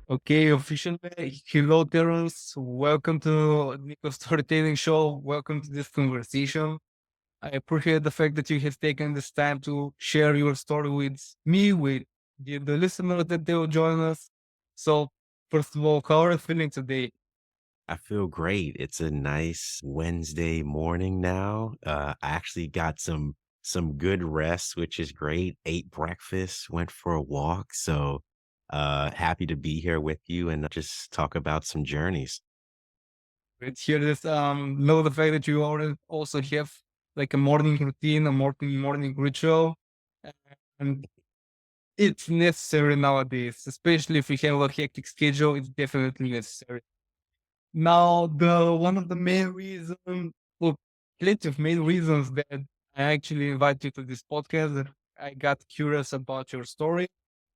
Okay, officially, hello, Terrance. Welcome to Nico's Storytelling Show. Welcome to this conversation. I appreciate the fact that you have taken this time to share your story with me, with the listeners that they will join us. So, first of all, how are you feeling today? I feel great. It's a nice Wednesday morning now. I actually got some good rest, which is great. Ate breakfast, went for a walk. So happy to be here with you and just talk about some journeys. Let's hear this. Know the fact that you already also have like a morning routine, a morning ritual, and it's necessary nowadays, especially if you have a hectic schedule. It's definitely necessary. Now, the one of the main reasons, well, plenty of main reasons that I actually invite you to this podcast, that I got curious about your story.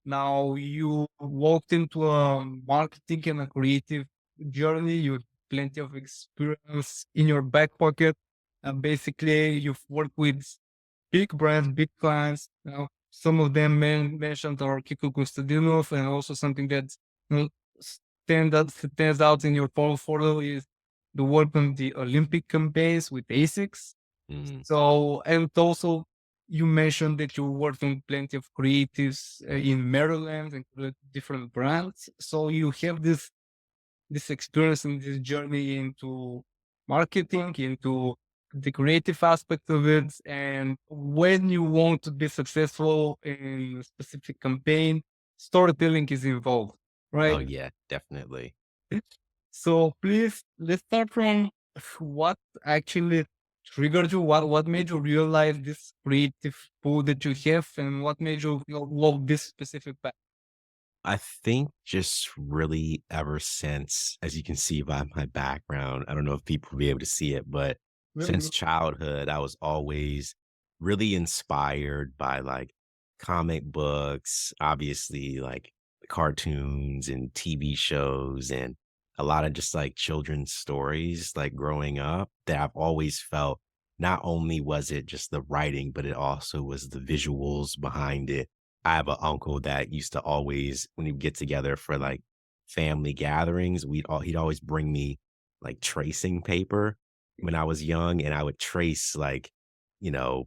Now, you walked into a marketing and a creative journey. You have plenty of experience in your back pocket. And basically, you've worked with big brands, big clients. Some of them mentioned are Kiko Kostadinov, and also something that you know, stands out in your portfolio is the work on the Olympic campaigns with ASICS. Mm. So, and also you mentioned that you worked on plenty of creatives in Maryland and with different brands. So you have this experience and this journey into marketing, into the creative aspect of it. And when you want to be successful in a specific campaign, storytelling is involved, Oh right? yeah, definitely. So please, let's start from what actually triggered you, what made you realize this creative pool that you have, and what made you love this specific path. I think just really ever since, as you can see by my background, I don't know if people will be able to see it, but since Really? childhood, I was always really inspired by like comic books, obviously like cartoons and TV shows, and a lot of just like children's stories like growing up that I've always felt not only was it just the writing, but it also was the visuals behind it. I have an uncle that used to always, when we get together for like family gatherings, he'd always bring me like tracing paper when I was young, and I would trace like, you know,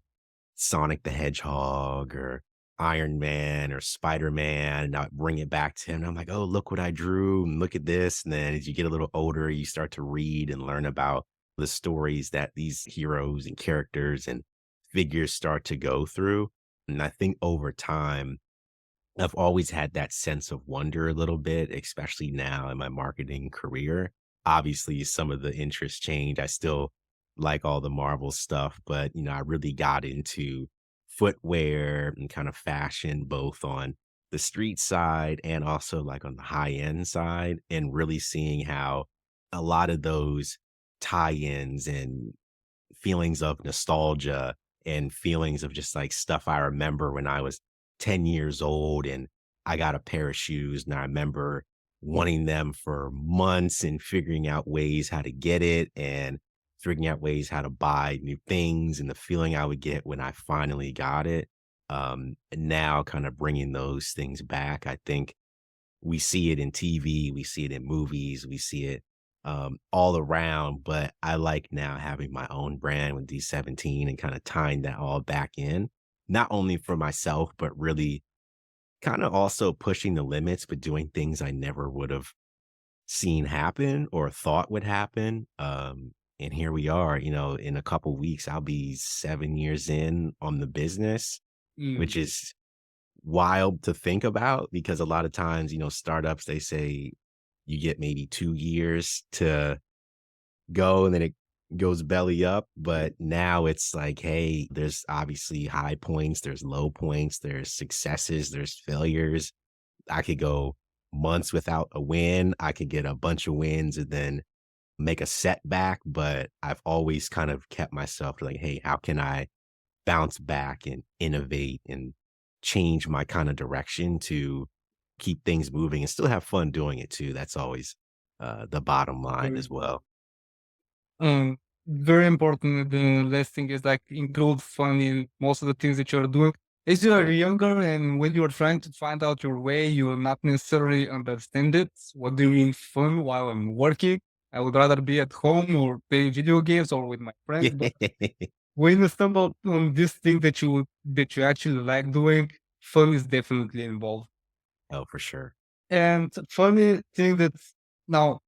Sonic the Hedgehog or Iron Man or Spider Man, and I'd bring it back to him. And I'm like, oh, look what I drew, and look at this. And then as you get a little older, you start to read and learn about the stories that these heroes and characters and figures start to go through. And I think over time, I've always had that sense of wonder a little bit, especially now in my marketing career. Obviously, some of the interests change. I still like all the Marvel stuff, but I really got into footwear and kind of fashion, both on the street side and also like on the high end side, and really seeing how a lot of those tie-ins and feelings of nostalgia and feelings of just like stuff I remember when I was 10 years old and I got a pair of shoes and I remember wanting them for months and figuring out ways how to get it and figuring out ways how to buy new things and the feeling I would get when I finally got it. And now kind of bringing those things back, I think we see it in TV, we see it in movies, we see it all around. But I like now having my own brand with D17 and kind of tying that all back in, not only for myself, but really kind of also pushing the limits, but doing things I never would have seen happen or thought would happen. And here we are, in a couple weeks, I'll be 7 years in on the business, Mm. which is wild to think about because a lot of times, startups, they say you get maybe 2 years to go and then it goes belly up. But now it's like, hey, there's obviously high points, there's low points, there's successes, there's failures. I could go months without a win. I could get a bunch of wins and then make a setback. But I've always kind of kept myself like, hey, how can I bounce back and innovate and change my kind of direction to keep things moving and still have fun doing it too. That's always the bottom line Very, as well. very important. The last thing is like include fun in most of the things that you're doing. as you are younger and when you are trying to find out your way, you will not necessarily understand it. What do you mean fun while I'm working? I would rather be at home or play video games or with my friends. But when you stumble on this thing that you actually like doing, fun is definitely involved. Oh, for sure. And funny thing that now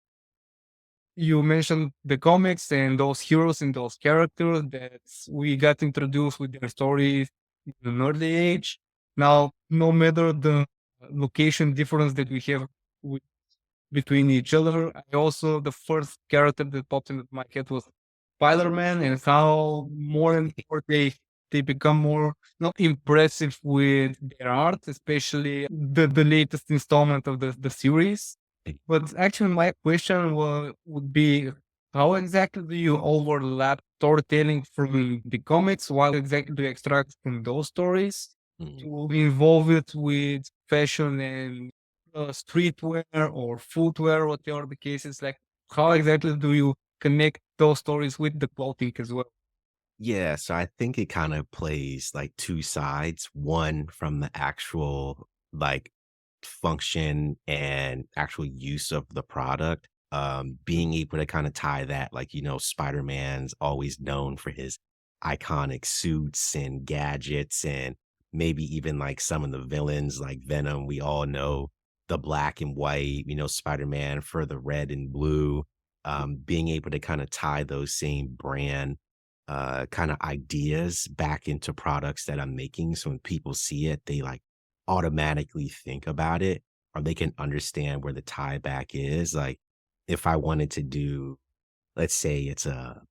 you mentioned the comics and those heroes and those characters that we got introduced with their stories in an early age. Now, no matter the location difference that we have with, between each other, I also the first character that popped into my head was Spider-Man, and how more and more they become more impressive with their art, especially the latest installment of the series. But actually, my question would be, how exactly do you overlap storytelling from the comics? What exactly do you extract from those stories Mhm. to involve it with fashion and streetwear or footwear, whatever the case is? Like, how exactly do you connect those stories with the clothing as well? Yeah, so I think it kind of plays like two sides. One from the actual like function and actual use of the product. Being able to kind of tie that, like, Spider-Man's always known for his iconic suits and gadgets, and maybe even like some of the villains like Venom. We all know the black and white, Spider-Man for the red and blue. Being able to kind of tie those same brand kind of ideas back into products that I'm making. So when people see it, they like automatically think about it, or they can understand where the tie back is. Like if I wanted to do, let's say it's a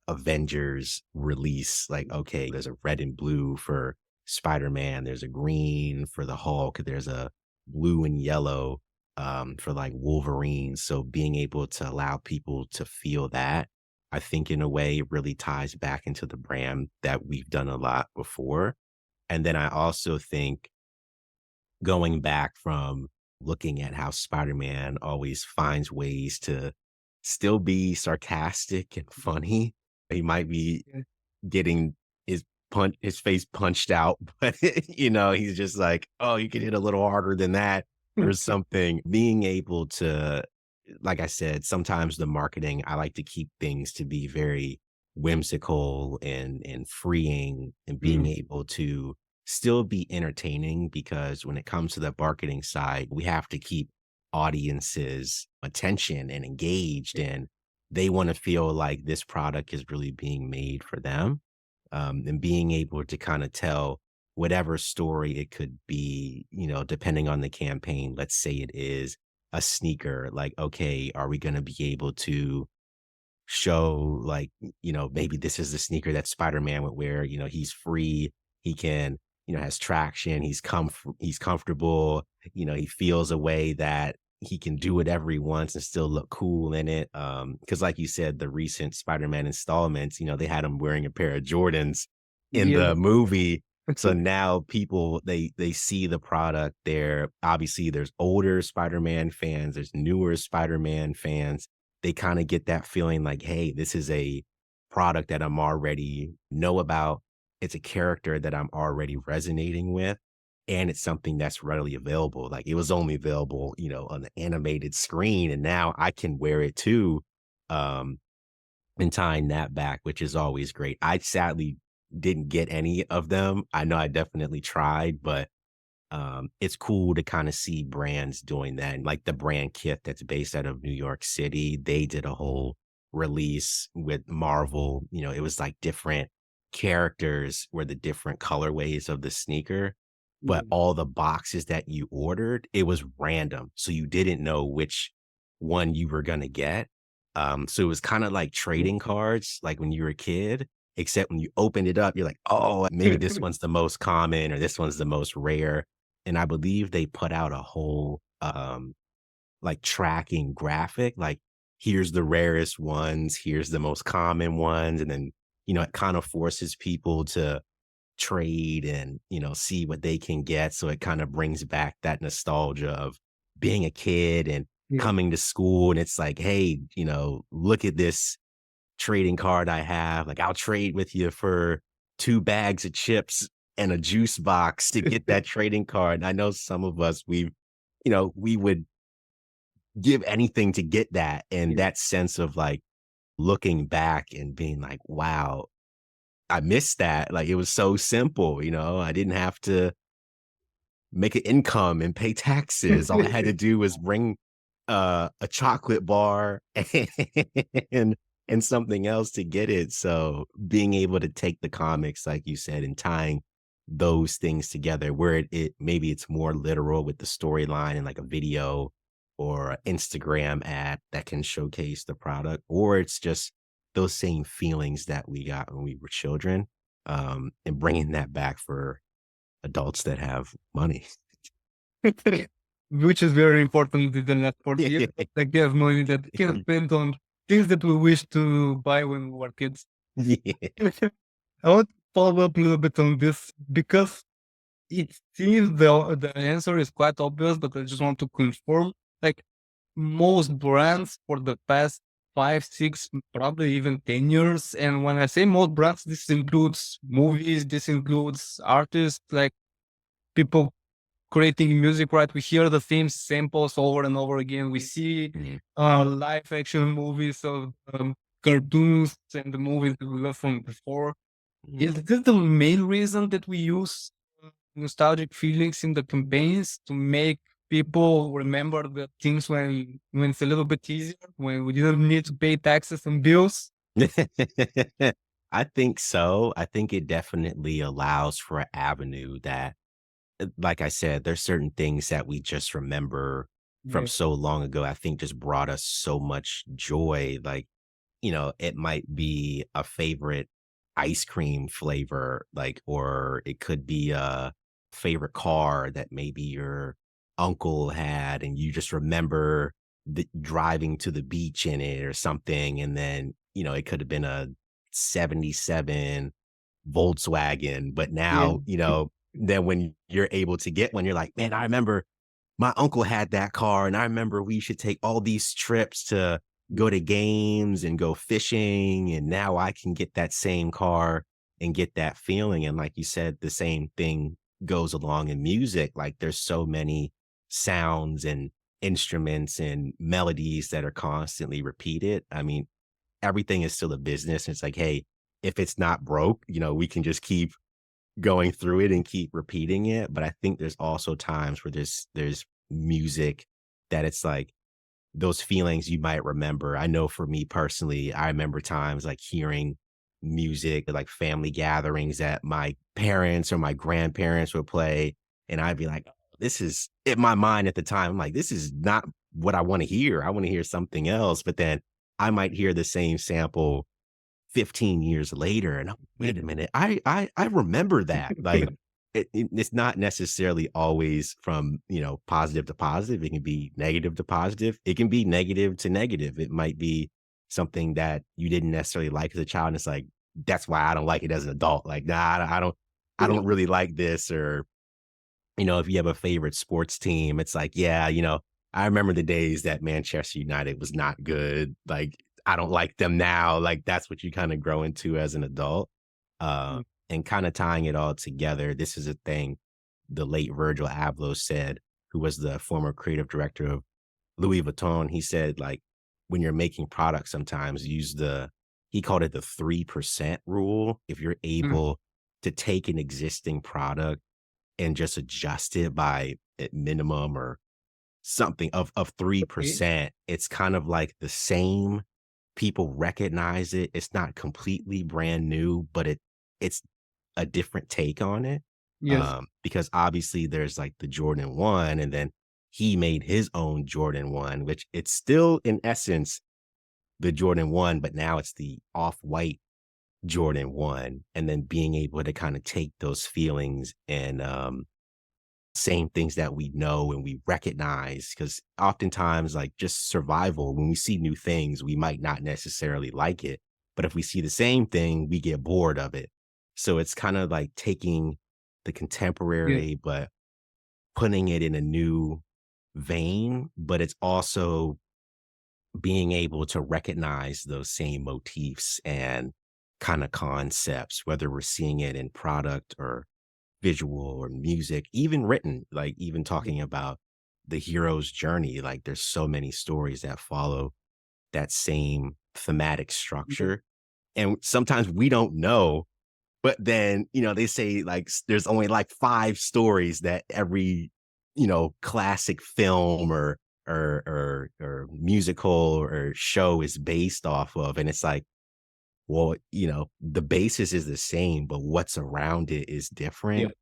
Avengers release, like, okay, there's a red and blue for Spider-Man, there's a green for the Hulk, there's a blue and yellow for like Wolverine. So being able to allow people to feel that, I think in a way really ties back into the brand that we've done a lot before. And then I also think going back from looking at how Spider-Man always finds ways to still be sarcastic and funny. He might be Yeah. getting his face punched out, but he's just like, "Oh, you could hit a little harder than that," or something. Being able to, like I said, sometimes the marketing, I like to keep things to be very whimsical and freeing, and being Mm, able to still be entertaining, because when it comes to the marketing side, we have to keep audiences attention and engaged, and they want to feel like this product is really being made for them. And being able to kind of tell whatever story it could be, depending on the campaign. Let's say it is a sneaker, like, okay, are we going to be able to show like, maybe this is the sneaker that Spider-Man would wear, he's free, he can, has traction, he's comfortable, he feels a way that he can do whatever he wants and still look cool in it. Because like you said, the recent Spider-Man installments, they had him wearing a pair of Jordans in yeah. the movie. So now people they see the product there. Obviously, there's older Spider-Man fans, there's newer Spider-Man fans. They kinda get that feeling like, "Hey, this is a product that I'm already know about. It's a character that I'm already resonating with, and it's something that's readily available." Like, it was only available, on the animated screen, and now I can wear it too, um, and tying that back, which is always great. I sadly didn't get any of them. I know I definitely tried, but it's cool to kind of see brands doing that. And like the brand Kith that's based out of New York City, they did a whole release with Marvel. It was like different characters were the different colorways of the sneaker, but Mm, all the boxes that you ordered, it was random. So you didn't know which one you were going to get. So it was kind of like trading cards, like when you were a kid, except when you opened it up, you're like, oh, maybe this one's the most common or this one's the most rare. And I believe they put out a whole, like, tracking graphic, like, here's the rarest ones, here's the most common ones, and then, it kind of forces people to trade and, see what they can get, so it kinda brings back that nostalgia of being a kid and yeah. coming to school, and it's like, "Hey, look at this trading card I have, like, I'll trade with you for 2 bags of chips." and a juice box to get that trading card. I know some of us, we would give anything to get that. And Yeah. that sense of like looking back and being like, wow, I missed that. Like it was so simple, I didn't have to make an income and pay taxes. All I had to do was bring a chocolate bar and and something else to get it. So being able to take the comics, like you said, and tying those things together where it maybe it's more literal with the storyline and like a video or an Instagram ad that can showcase the product, or it's just those same feelings that we got when we were children, and bringing that back for adults that have money. Which is very important in the last 40 years. Like, you have money that can spend on things that we wish to buy when we were kids. Yeah. I want to follow up a little bit on this because it seems the answer is quite obvious, but I just want to confirm. Like, most brands for the past 5, 6, probably even 10 years. And when I say most brands, this includes movies, this includes artists, like people creating music, right? We hear the same samples over and over again. We see Mhm. live action movies of cartoons and the movies that we love from before. Mhm. Is this the main reason that we use nostalgic feelings in the campaigns to make people remember the things when it's a little bit easier, when we didn't need to pay taxes and bills? I think so. I think it definitely allows for an avenue that, like I said, there's certain things that we just remember from Yeah, so long ago. I think just brought us so much joy. Like, it might be a favorite ice cream flavor, like, or it could be a favorite car that maybe your uncle had, and you just remember driving to the beach in it or something. And then, it could have been a 77 Volkswagen, but yeah, now, then when you're able to get one, you're like, man, I remember my uncle had that car, and I remember we should take all these trips to go to games and go fishing, and now I can get that same car and get that feeling. And like you said, the same thing goes along in music. Like there's so many sounds and instruments and melodies that are constantly repeated. I mean, everything is still a business. It's like, hey, if it's not broke, we can just keep going through it and keep repeating it. But I think there's also times where there's music that it's like those feelings you might remember. I know for me personally, I remember times like hearing music at like family gatherings that my parents or my grandparents would play. And I'd be like, this is in my mind at the time. I'm like, this is not what I want to hear. I want to hear something else. But then I might hear the same sample 15 years later, and I'm, yeah. wait a minute, I remember that. Like it's not necessarily always from, positive to positive. It can be negative to positive. It can be negative to negative. It might be something that you didn't necessarily like as a child. And it's like, that's why I don't like it as an adult. Like, nah, I don't really like this. Or, if you have a favorite sports team, it's like, yeah, I remember the days that Manchester United was not good. Like, I don't like them now. Like, that's what you kind of grow into as an adult. Uh, Mm, and kind of tying it all together. This is a thing the late Virgil Abloh said, who was the former creative director of Louis Vuitton. He said, like, when you're making products, sometimes use he called it the 3% rule. If you're mm, able to take an existing product and just adjust it by at minimum or something of okay. 3%, it's kind of like the same. People recognize it. It's not completely brand new, but it's a different take on it. Yes. Because obviously there's like the Jordan 1, and then he made his own Jordan 1, which it's still in essence the Jordan 1, but now it's the off-white Jordan 1, and then being able to kind of take those feelings and same things that we know and we recognize, because oftentimes like just survival, when we see new things we might not necessarily like it, but if we see the same thing we get bored of it. So it's kind of like taking the Yes. contemporary but putting it in a new vein, but it's also being able to recognize those same motifs and kind of concepts, whether we're seeing it in product or visual or music, even written, like even talking about the hero's journey. Like there's so many stories that follow that same thematic structure. And sometimes we don't know, but then, they say like there's only like 5 stories that every, classic film or musical or show is based off of. And it's like, well, the basis is the same, but what's around it is Yeah. different,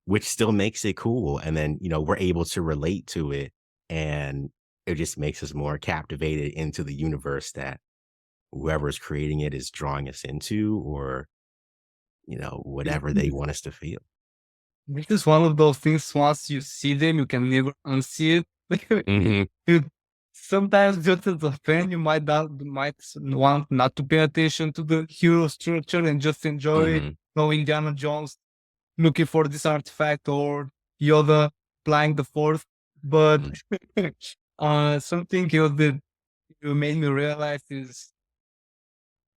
which still makes it cool. And then, we're able to relate to it, and it just makes us more captivated into the universe that whoever's creating it is drawing us into, or, whatever they want us to feel. This is one of those things, once you see them, you can never unsee it. Mhm, Dude, sometimes just as a fan, you might want not to pay attention to the hero structure and just enjoy, mhm, Indiana Jones looking for this artifact or Yoda flying the force. But mhm. something else that you made me realize is,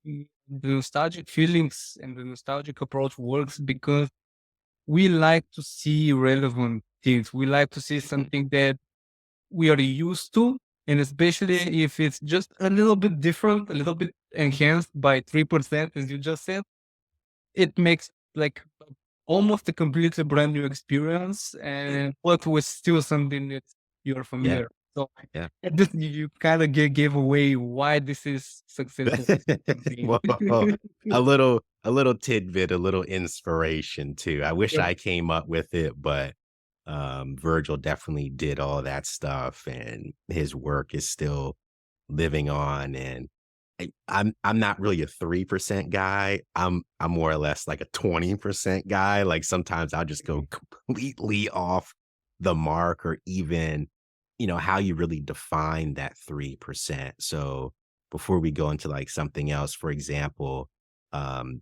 the nostalgic feelings and the nostalgic approach works because we like to see relevant things. We like to see something that we are used to, and especially if it's just a little bit different, a little bit enhanced by 3%, as you just said, it makes like almost a completely brand new experience, and but with still something that you're Yeah, familiar. So yeah. this, you kind of gave away why this is successful. Well, a little tidbit, a little inspiration too. I wish Yeah. I came up with it, but Virgil definitely did all that stuff, and his work is still living on. And I'm not really a 3% guy. I'm more or less like a 20% guy. Like sometimes I'll just go completely off the mark, or even, how you really define that 3%. So before we go into like something else, for example,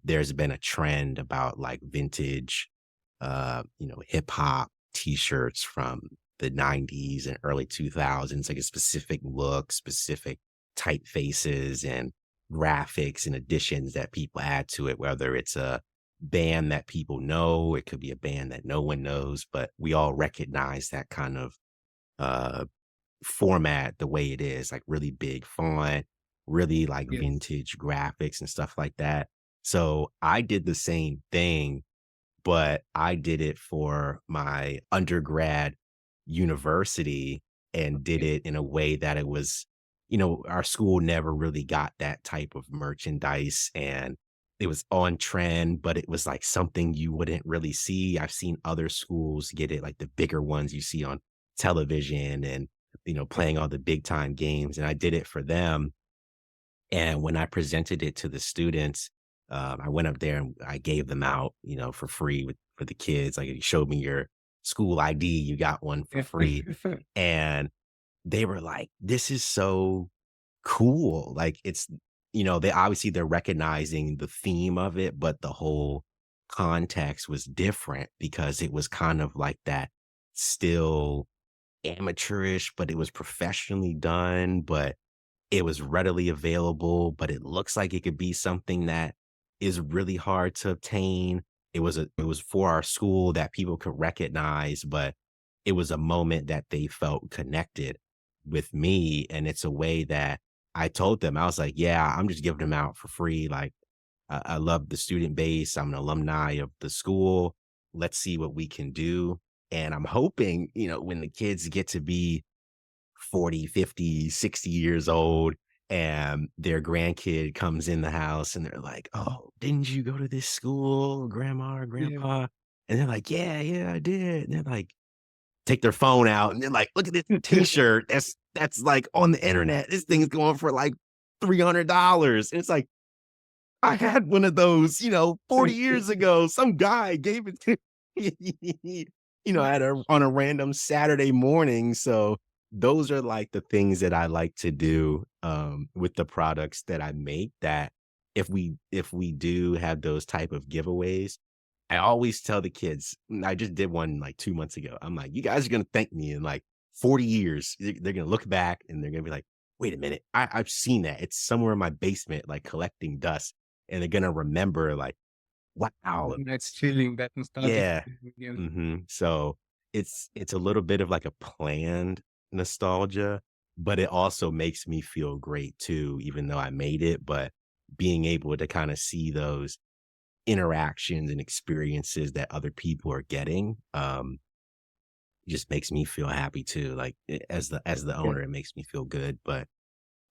there's been a trend about like vintage, hip hop t-shirts from the 90s and early 2000s, like a specific look, specific typefaces and graphics and additions that people add to it, whether it's a band that people know, it could be a band that no one knows, but we all recognize that kind of uh format the way it is, like really big font, really like Yes. vintage graphics and stuff like that. So I did the same thing, but I did it for my undergrad university, and did Okay. it in a way that it was, our school never really got that type of merchandise, and it was on trend, but it was like something you wouldn't really see. I've seen other schools get it, like the bigger ones you see on television and, playing all the big time games. And I did it for them. And when I presented it to the students, I went up there and I gave them out, for free for the kids. Like, you showed me your school ID, you got one for Yeah. free. And they were like, "This is so cool." Like, it's, they obviously they're recognizing the theme of it, but the whole context was different because it was kind of like that, still amateurish, but it was professionally done, but it was readily available, but it looks like it could be something that is really hard to obtain. It was for our school that people could recognize, but it was a moment that they felt connected with me. And it's a way that I told them, I was like, yeah, I'm just giving them out for free. Like, I love the student base. I'm an alumni of the school. Let's see what we can do. And I'm hoping, when the kids get to be 40, 50, 60 years old, and their grandkid comes in the house and they're like, "Oh, didn't you go to this school, grandma or Yeah. grandpa?" And they're like, "Yeah, yeah, I did." And they're like, take their phone out and they're like, "Look at this t-shirt. That's like on the internet. This thing's going for like $300." And it's like, I had one of those, 40 years ago. Some guy gave it to me, at on a random Saturday morning. So those are like the things that I like to do, with the products that I make, that if we do have those type of giveaways, I always tell the kids, I just did one like 2 months ago. I'm like, "You guys are gonna thank me in like 40 years." They're gonna look back and they're gonna be like, "Wait a minute, I've seen that. It's somewhere in my basement, like collecting dust." And they're gonna remember like wow, That's feeling, that nostalgic yeah. feeling again. So it's a little bit of like a planned nostalgia, but it also makes me feel great too, even though I made it. But being able to kind of see those interactions and experiences that other people are getting, just makes me feel happy too. Like as the Yeah. owner, it makes me feel good. But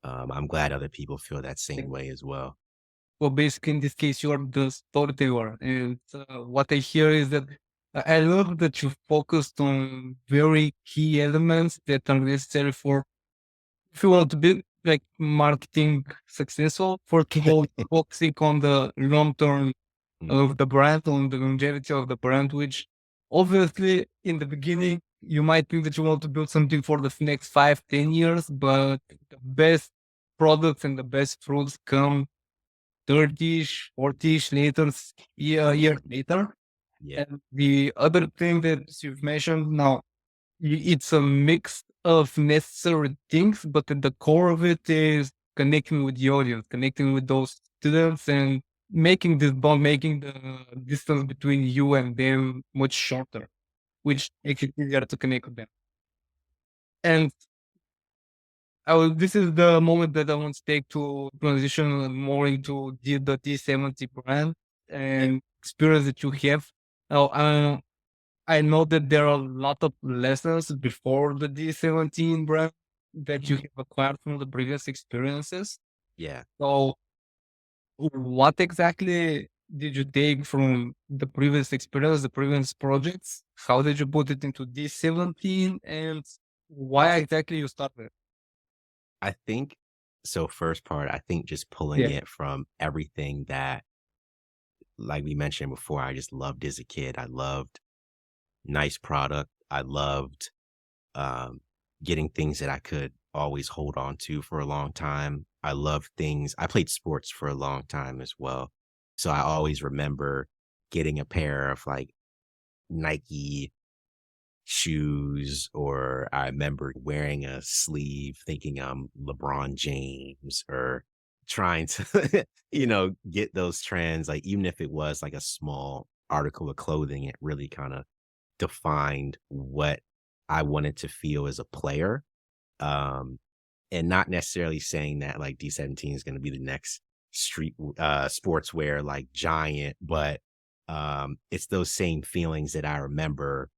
I'm glad other people feel that same way as well. Well, basically, in this case, you are the storyteller. And what I hear is that I love that you focused on very key elements that are necessary for if you want to be like marketing successful. For people focusing on the long term Mm, of the brand, on the longevity of the brand, which obviously in the beginning you might think that you want to build something for the next 5, 10 years, but the best products and the best fruits come 30ish, 40ish later, year later. yeah, And the other thing that you've mentioned now, it's a mix of necessary things, but at the core of it is connecting with the audience, connecting with those students and making this bond, making the distance between you and them much shorter, which makes it easier to connect with them. And this is the moment that I want to take to transition more into the D70 brand and experience that you have. Now, I know that there are a lot of lessons before the D17 brand that you have acquired from the previous experiences. yeah. So, what exactly did you take from the previous experience, the previous projects? How did you put it into D17, and why exactly you started? I think so first part, I think just pulling Yeah, it from everything that, like we mentioned before, I just loved as a kid. I loved nice product. I loved um, getting things that I could always hold on to for a long time. I love things. I played sports for a long time as well. So I always remember getting a pair of like Nike shoes, or I remember wearing a sleeve thinking I'm LeBron James, or trying to, get those trends. Like, even if it was like a small article of clothing, it really kind of defined what I wanted to feel as a player. Um, and not necessarily saying that like D17 is going to be the next sportswear like giant, but it's those same feelings that I remember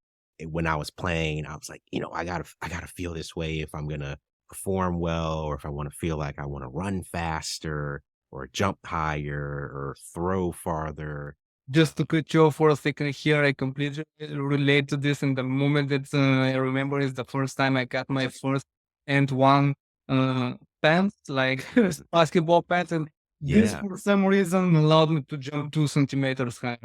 when I was playing. I was like, I gotta feel this way if I'm gonna perform well, or if I want to feel like I want to run faster or jump higher or throw farther. just to cut you off for a second here, I completely relate to this. In the moment that I remember is the first time I got my first and one uh, pants, like basketball pants, and this Yeah. for some reason allowed me to jump 2 centimeters higher.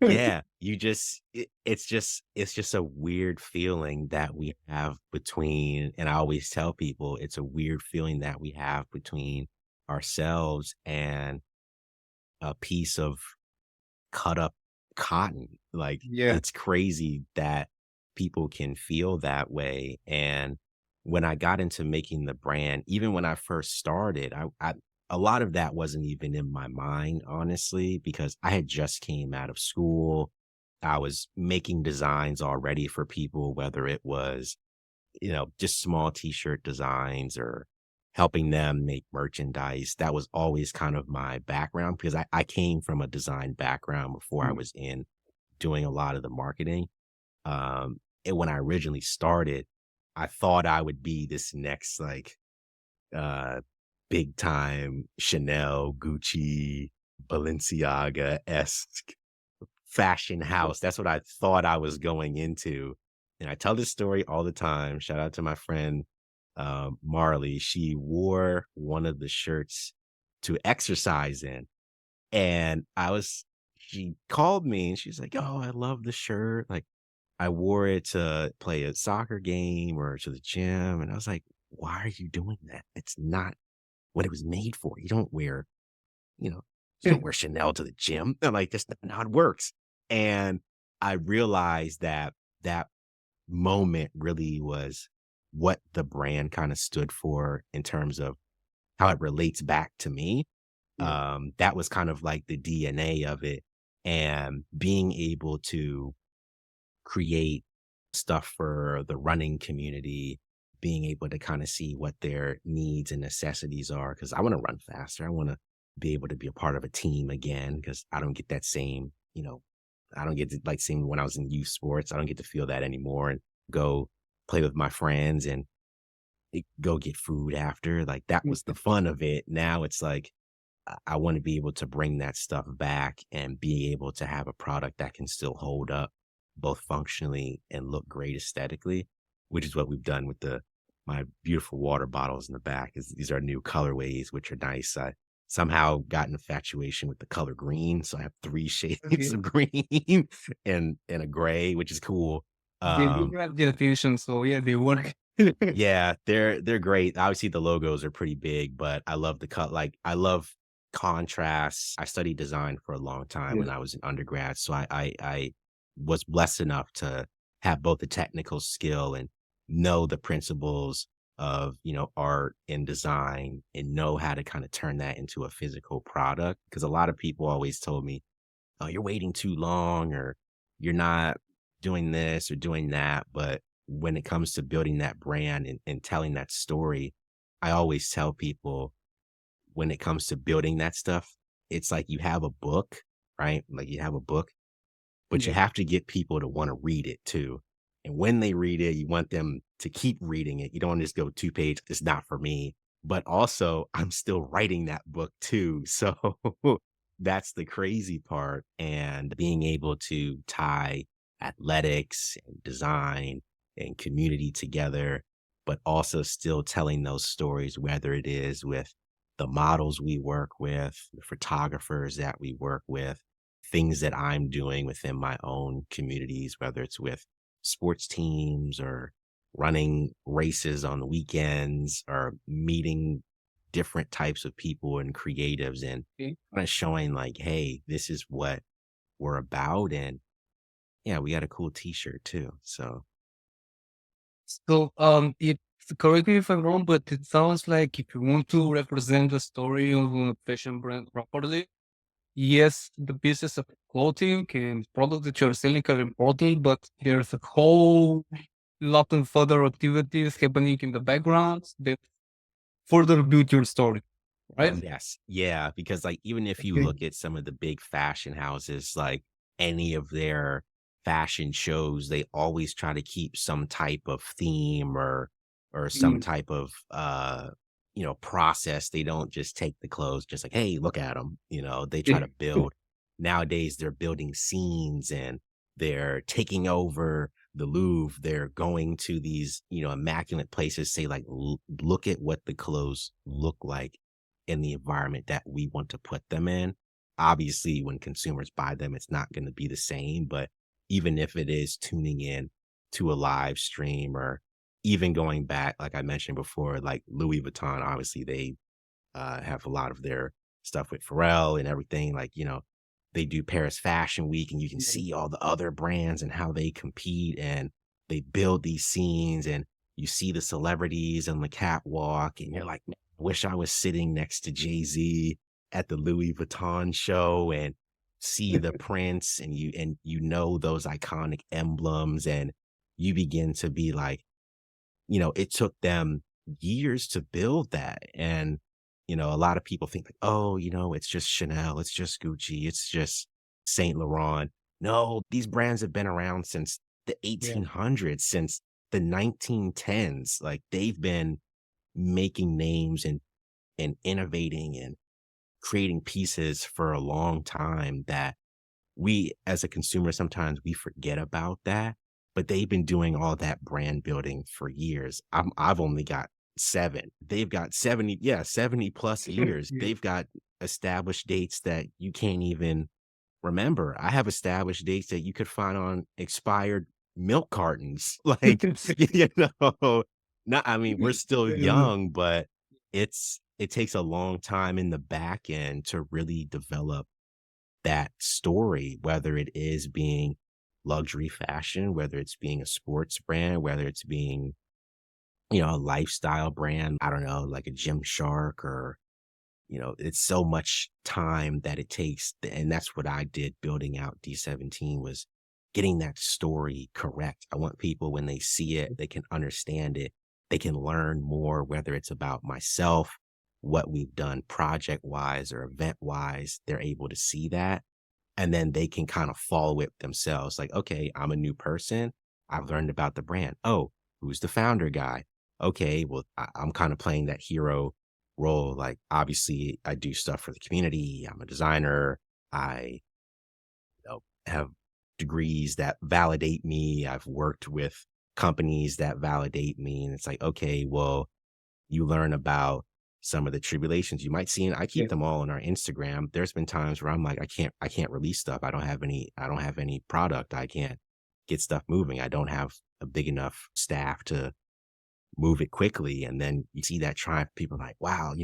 Yeah, it's just a weird feeling that we have between, and I always tell people it's a weird feeling that we have between ourselves and a piece of cut up cotton. Like, Yeah, it's crazy that people can feel that way. And when I got into making the brand, even when I first started, I a lot of that wasn't even in my mind, honestly, because I had just came out of school. I was making designs already for people, whether it was, just small t-shirt designs or helping them make merchandise. That was always kind of my background, because I came from a design background before I mm, was in doing a lot of the marketing. And when I originally started, I thought I would be this next like uh big time Chanel, Gucci, Balenciaga-esque fashion house. That's what I thought I was going into. And I tell this story all the time. Shout out to my friend Marley. She wore one of the shirts to exercise in. And she called me and she's like, "Oh, I love the shirt. Like, I wore it to play a soccer game or to the gym." And I was like, "Why are you doing that? It's not what it was made for. You know, you don't wear Chanel to the gym." I'm like, "That's not how it works." And I realized that that moment really was what the brand kind of stood for in terms of how it relates back to me. yeah, That was kind of like the DNA of it. and being able to create stuff for the running community, being able to kind of see what their needs and necessities are. Cause I want to run faster. I want to be able to be a part of a team again because I don't get that same, I don't get to like same when I was in youth sports. I don't get to feel that anymore and go play with my friends and go get food after. Like that was the fun of it. Now it's like I want to be able to bring that stuff back and be able to have a product that can still hold up both functionally and look great aesthetically, which is what we've done with the my beautiful water bottles in the back. Is these are new colorways, which are nice. I somehow got an infatuation with the color green, so I have three shades Okay. of green and a gray, which is cool. They do Um, grab the attention, so yeah, they work. yeah, they're great. Obviously, the logos are pretty big, but I love the cut. Like I love contrasts. I studied design for a long time Yeah. when I was in undergrad, so I was blessed enough to have both the technical skill and know the principles of art and design and know how to kind of turn that into a physical product. Because a lot of people always told me, "Oh, you're waiting too long," or "You're not doing this or doing that." But when it comes to building that brand and telling that story, I always tell people when it comes to building that stuff, it's like you have a book, right? Like you have a book, but you Yeah. have to get people to want to read it too. And when they read it, you want them to keep reading it. You don't just go 2 page, it's not for me. But also, I'm still writing that book too. So that's the crazy part. And being able to tie athletics and design and community together, but also still telling those stories, whether it is with the models we work with, the photographers that we work with, things that I'm doing within my own communities, whether it's with sports teams or running races on the weekends or meeting different types of people and creatives and Okay. kind of showing like, hey, this is what we're about. And yeah, we got a cool t-shirt too. So So, it correct me if I'm wrong, but it sounds like if you want to represent the story of a fashion brand properly, yes, the pieces of clothing and products that you're selling are important, but there's a whole lot of other activities happening in the background that further build your story, right? yes. Yeah, because, like, even if you Okay. look at some of the big fashion houses, like, any of their fashion shows, they always try to keep some type of theme or some Mm, type of, process. They don't just take the clothes just like, "Hey, look at them." They try yeah. to build nowadays, they're building scenes, and they're taking over the Louvre. They're going to these, immaculate places, say, like, "Look at what the clothes look like in the environment that we want to put them in." Obviously, when consumers buy them, it's not going to be the same. But even if it is tuning in to a live stream or even going back, like I mentioned before, like Louis Vuitton, obviously they have a lot of their stuff with Pharrell and everything. Like, they do Paris Fashion Week and you can see all the other brands and how they compete and they build these scenes and you see the celebrities on the catwalk and you're like, "Man, I wish I was sitting next to Jay-Z at the Louis Vuitton show and see the prints and you know those iconic emblems and you begin to be like, it took them years to build that. And, a lot of people think like, oh, it's just Chanel, it's just Gucci, it's just Saint Laurent. No, these brands have been around since the Yeah. 1800s, since the 1910s. Like they've been making names and innovating and creating pieces for a long time that we as a consumer sometimes we forget about that, but they've been doing all that brand building for years. I've only got 7. They've got 70, yeah, 70 plus years. Yeah. They've got established dates that you can't even remember. I have established dates that you could find on expired milk cartons. Like, not I mean, we're still Yeah. young, but it takes a long time in the back end to really develop that story, whether it is being luxury fashion, whether it's being a sports brand, whether it's being, a lifestyle brand. I don't know, like a Gymshark or it's so much time that it takes. And that's what I did building out D17 was getting that story correct. I want people when they see it, they can understand it. They can learn more, whether it's about myself, what we've done project wise or event wise. They're able to see that. And then they can kind of follow it themselves. Like, okay, I'm a new person. I've learned about the brand. Oh, who's the founder guy? Okay, well, I'm kind of playing that hero role. Like, obviously, I do stuff for the community. I'm a designer. I have degrees that validate me. I've worked with companies that validate me. And it's like, okay, well, you learn about some of the tribulations you might see. And I keep Yeah. them all on our Instagram. There's been times where I'm like, I can't release stuff. I don't have any product. I can't get stuff moving. I don't have a big enough staff to move it quickly. And then you see that triumph, people are like, wow,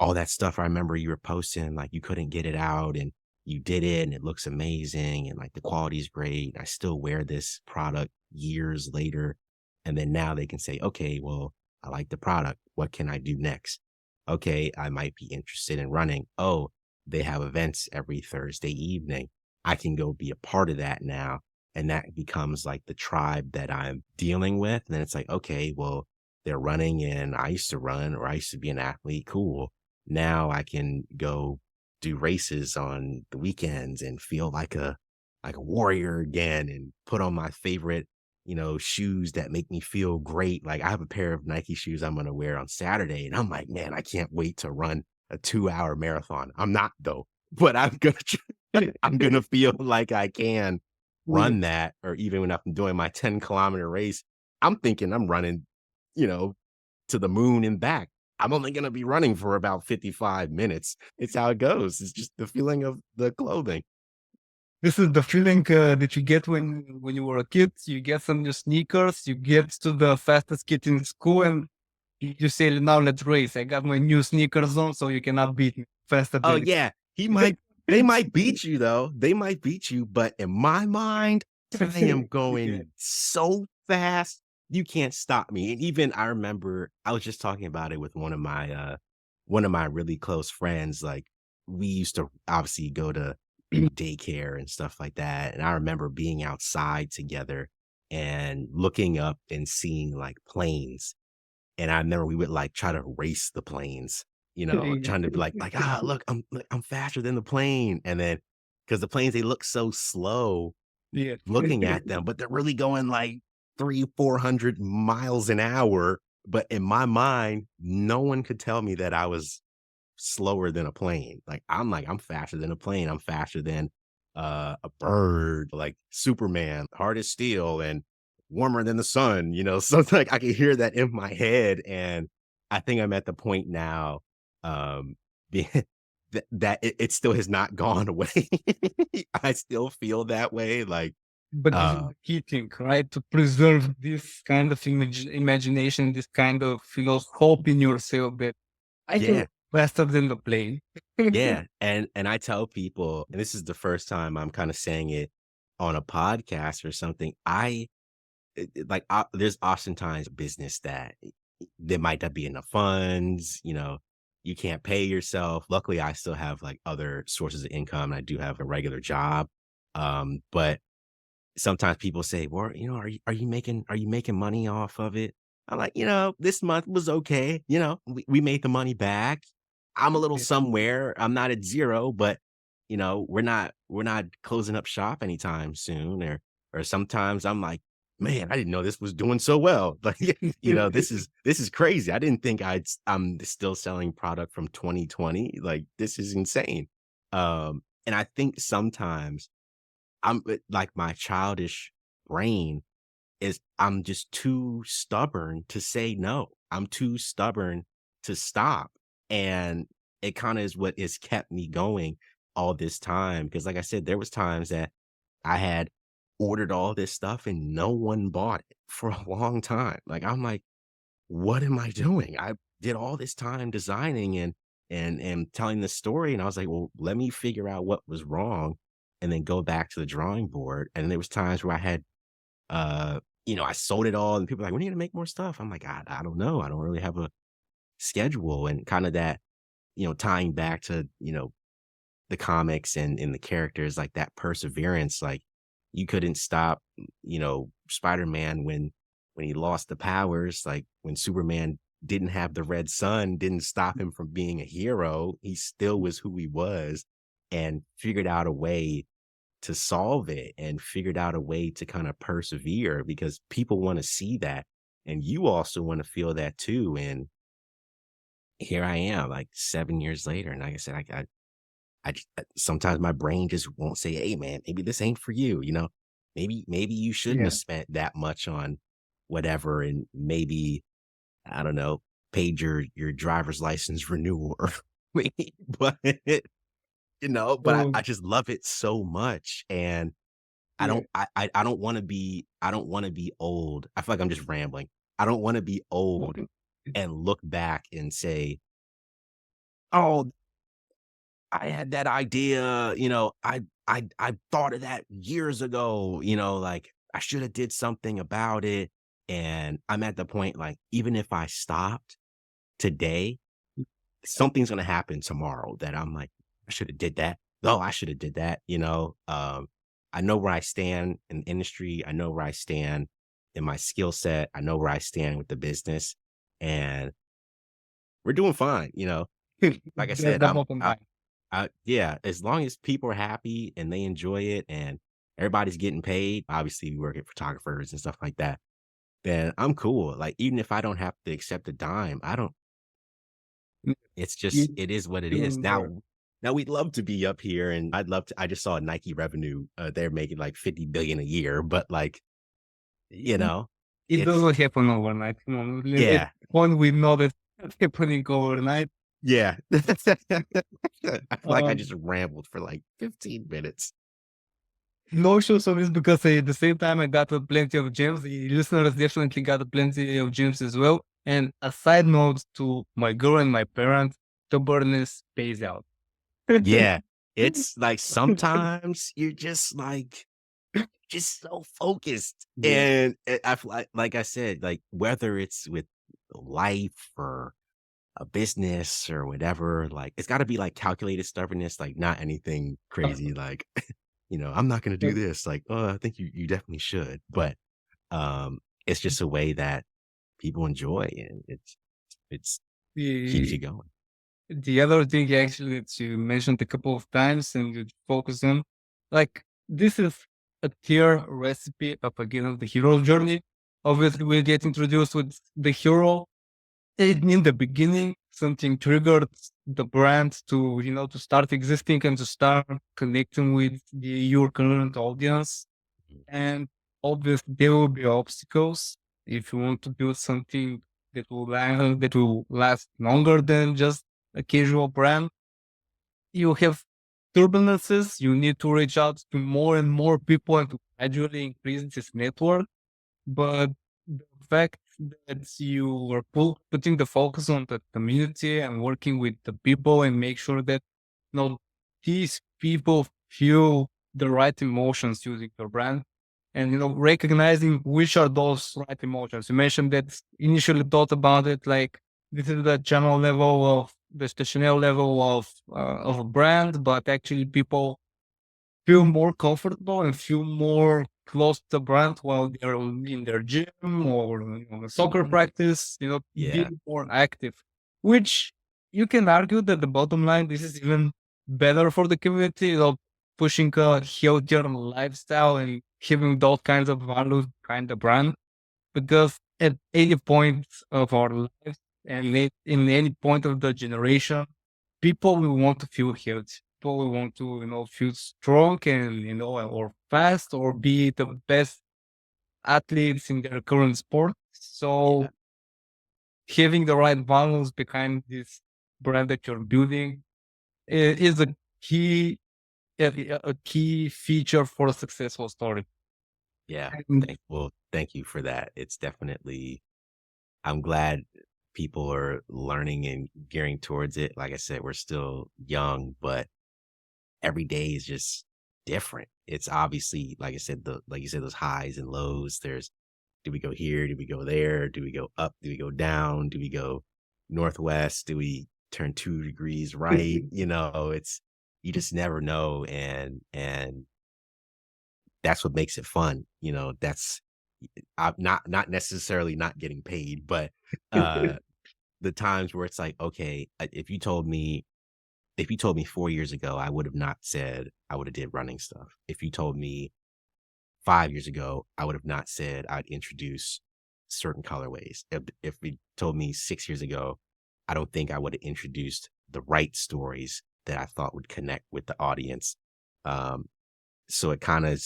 all that stuff I remember you were posting, like you couldn't get it out and you did it and it looks amazing and like the quality is great. I still wear this product years later. And then now they can say, okay, well, I like the product. What can I do next? Okay, I might be interested in running. Oh, they have events every Thursday evening. I can go be a part of that now. And that becomes like the tribe that I'm dealing with. And then it's like, okay, well, they're running and I used to run or I used to be an athlete. Cool. Now I can go do races on the weekends and feel like a warrior again and put on my favorite, shoes that make me feel great. Like I have a pair of Nike shoes I'm going to wear on Saturday and I'm like, man, I can't wait to run a 2-hour marathon. I'm not though, but I'm going to feel like I can Yeah. run that. Or even when I'm doing my 10-kilometer race, I'm thinking I'm running, you know, to the moon and back. I'm only going to be running for about 55 minutes. It's how it goes. It's just the feeling of the clothing. This is the feeling that you get when you were a kid. You get some new sneakers, you get to the fastest kid in school, and you say, "Now let's race. I got my new sneakers on, so you cannot beat me faster Oh, than yeah. They might beat you though. They might beat you, but in my mind, I am Yeah. going so fast, you can't stop me. And even I remember I was just talking about it with one of my really close friends. Like we used to obviously go to daycare and stuff like that. And I remember being outside together and looking up and seeing like planes. And I remember we would like try to race the planes, trying to be look, I'm faster than the plane. And then because the planes, they look so slow Yeah. looking at them, but they're really going like 400 miles an hour. But in my mind, no one could tell me that I was slower than a plane. Like, I'm faster than a plane. I'm faster than a bird, like Superman, hard as steel and warmer than the sun, So it's like I can hear that in my head. And I think I'm at the point now, being that it still has not gone away. I still feel that way. Like, But this is uh, the key thing, right? To preserve this kind of imagination, this kind of hope in yourself that I can yeah. go faster than the plane. Yeah, and I tell people, and this is the first time I'm kinda saying it on a podcast or something, there's oftentimes business that there might not be enough funds, you can't pay yourself. Luckily, I still have, like, other sources of income, I do have a regular job, but sometimes people say, "Well, are you making money off of it?" I'm like, "This month was okay, we made the money back. I'm a little Yeah. somewhere. I'm not at 0, but, we're not closing up shop anytime soon." Or sometimes I'm like, "Man, I didn't know this was doing so well." Like, this is crazy. I didn't think I'm still selling product from 2020. Like, this is insane. And I think sometimes like my childish brain is I'm just too stubborn to say no. I'm too stubborn to stop. And it kind of is what has kept me going all this time. Because like I said, there was times that I had ordered all this stuff and no one bought it for a long time. Like I'm like, what am I doing? I did all this time designing and telling the story. And I was like, well, let me figure out what was wrong and then go back to the drawing board. And there was times where I had I sold it all and people were like, when are you gonna make more stuff? I'm like, I don't know. I don't really have a schedule and kind of that tying back to, the comics and the characters, like that perseverance, like you couldn't stop, Spider-Man when he lost the powers, like when Superman didn't have the red sun, didn't stop him from being a hero. He still was who he was and figured out a way to solve it and figured out a way to kind of persevere because people want to see that. And you also want to feel that too. And here I am, like 7 years later. And like I said, sometimes my brain just won't say, "Hey, man, maybe this ain't for you." Maybe you shouldn't have Yeah. spent that much on whatever, and maybe I don't know, paid your driver's license renewal or but So I just love it so much, and yeah. I don't want to be old. I feel like I'm just rambling. I don't want to be old Okay. and look back and say, "Oh, I had that idea, I thought of that years ago, like I should have did something about it." And I'm at the point like even if I stopped today, something's gonna happen tomorrow that I'm like, I should have did that. Oh, I should have did that. I know where I stand in the industry. I know where I stand in my skill set. I know where I stand with the business, and we're doing fine. Like I That's said, the bottom line. yeah, as long as people are happy and they enjoy it and everybody's getting paid, obviously we work at photographers and stuff like that, then I'm cool. Like, even if I don't have to accept a dime, I don't, Mm, it's just, you it is what it is. doing there. Now we'd love to be up here and I just saw a Nike revenue. They're making like 50 billion a year, but like, you It know, it it's, doesn't happen overnight. Come on, yeah, when we know that it's happening overnight. yeah. I feel like I Um, just rambled for like 15 minutes. no issues on this because at the same time I got plenty of gems. The listeners definitely got plenty of gems as well. And a side note to my girl and my parents, stubbornness pays out. Yeah. It's like sometimes you're just like, just so focused. Yeah. And I feel like I said, like whether it's with life or a business or whatever, like it's got to be like calculated stubbornness, like not anything crazy. Like, I'm not going to do this. Like, oh, I think you definitely should. But it's just a way that people enjoy and it's keeps you The going. the other thing actually that you mentioned a couple of times and you focus on, like this is a clear recipe of again of the hero journey. Obviously, we get introduced with the hero. In the beginning, something triggered the brand to to start existing and to start connecting with your current audience. And obviously, there will be obstacles if you want to build something that will last longer than just a casual brand. You have turbulences. You need to reach out to more and more people and to gradually increase this network. But the fact that you are putting the focus on the community and working with the people and make sure that these people feel the right emotions using your brand and recognizing which are those right emotions. You mentioned that initially thought about it like this is the general level of the stationary level of a brand, but actually people feel more comfortable and feel more close to the brand while they're in their gym or soccer practice, Yeah. being more active, which you can argue that the bottom line, this is even better for the community, pushing a healthier lifestyle and having those kinds of values behind the brand. Because at any point of our lives and in any point of the generation, people will want to feel healthy. People will want to, feel strong and, or fast or be the best athletes in their current sport. Yeah. So having the right values behind this brand that you're building is a key, a key feature for a successful story. Yeah. And Thank you for that. It's definitely I'm glad people are learning and gearing towards it. Like I said, we're still young, but every day is just different. It's obviously, like I said, like you said, those highs and lows. There's do we go here? Do we go there? Do we go up? Do we go down? Do we go northwest? Do we turn 2 degrees right. You know, it's you just never know, and that's what makes it fun. You know, that's I'm not necessarily not getting paid, but uh the times where it's like, okay, if you told me 4 years ago, I would have not said I would have did running stuff. If you told me 5 years ago, I would have not said I'd introduce certain colorways. If you told me 6 years ago, I don't think I would have introduced the right stories that I thought would connect with the audience. Um, so it kind of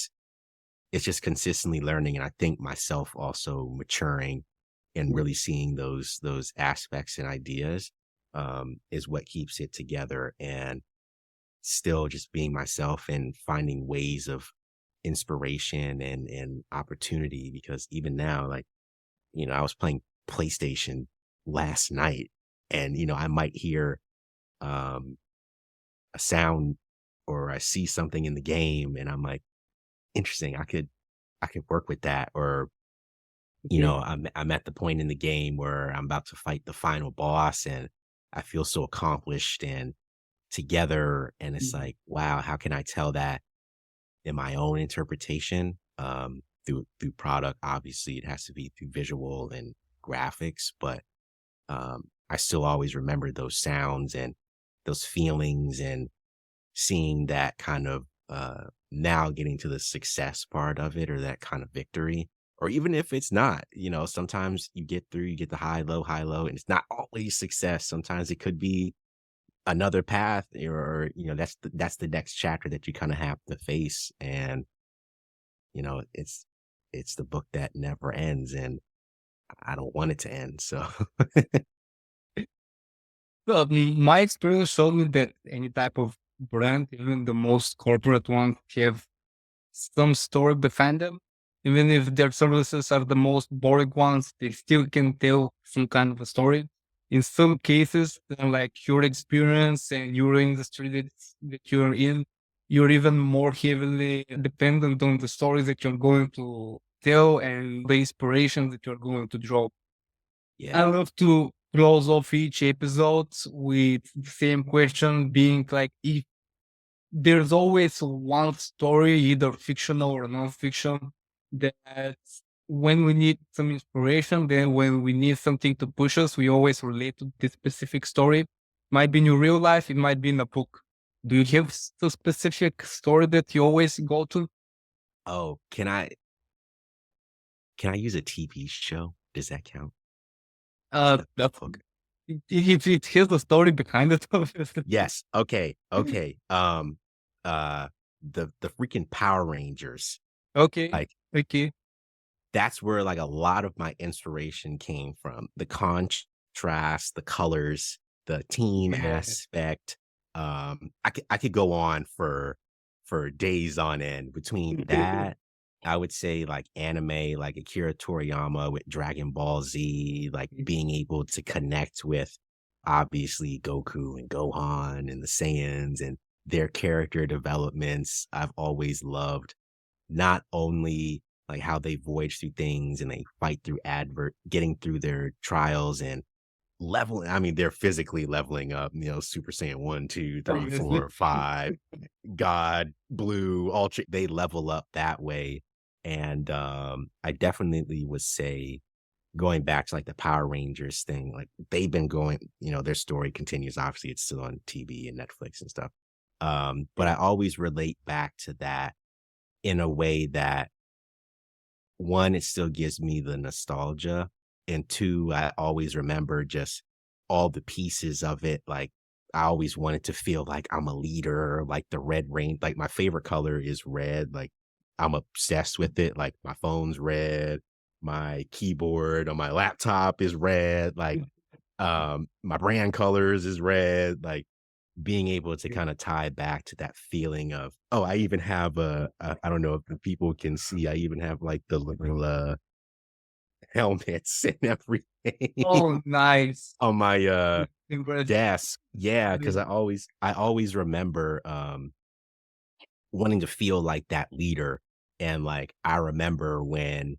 it's just consistently learning, and I think myself also maturing and really seeing those aspects and ideas is what keeps it together, and still just being myself and finding ways of inspiration and opportunity. Because even now, like, I was playing PlayStation last night, and I might hear um a sound, or I see something in the game, and I'm like, interesting, I could work with that. Or I'm at the point in the game where I'm about to fight the final boss, and I feel so accomplished and together, and it's like, wow, how can I tell that in my own interpretation? Through product, obviously it has to be through visual and graphics, but I still always remember those sounds and those feelings, and seeing that kind of now getting to the success part of it, or that kind of victory. Or even if it's not, sometimes you get through, you get the high low, and it's not always success. Sometimes it could be another path, or that's the next chapter that you kind of have to face. And it's the book that never ends, and I don't want it to end. So Well, my experience showed me that any type of brand, even the most corporate ones, have some story behind them. Even if their services are the most boring ones, they still can tell some kind of a story. In some cases, like your experience and your industry that you're in, you're even more heavily dependent on the stories that you're going to tell and the inspiration that you're going to draw. yeah. I love to close off each episode with the same question, being like, if there's always one story, either fictional or non-fiction, that when we need some inspiration, then when we need something to push us, we always relate to this specific story. Might be in your real life, it might be in a book. Do you have a specific story that you always go to? Oh, can I use a TV show? Does that count? A That's book? it has a story behind it, obviously. Yes. Okay. Okay. Uh, the freaking Power Rangers. Okay, Like, okay. that's where, like, a lot of my inspiration came from. The contrast, the colors, the team Yeah. aspect. I could go on for days on end. Between that, I would say, like, anime, like Akira Toriyama with Dragon Ball Z, like being able to connect with, obviously, Goku and Gohan and the Saiyans and their character developments. I've always loved not only like how they voyage through things and they fight through getting through their trials and leveling. I mean, they're physically leveling up, Super Saiyan 1, 2, 3, Obviously. 4, 5, God, Blue, Ultra, they level up that way. And I definitely would say, going back to like the Power Rangers thing, like they've been going, their story continues. Obviously, it's still on TV and Netflix and stuff. But I always relate back to that in a way that, one, it still gives me the nostalgia, and two, I always remember just all the pieces of it. Like, I always wanted to feel like I'm a leader, like the red rain. Like, my favorite color is red. Like, I'm obsessed with it. Like, my phone's red, my keyboard on my laptop is red. Like, my brand colors is red. Like, being able to kinda tie back to that feeling of, oh, I even have I don't know if the people can see, I even have, like, the little, helmets and everything Oh, nice. on my, Congrats. desk. Yeah, because I always remember, wanting to feel like that leader. And, like, I remember when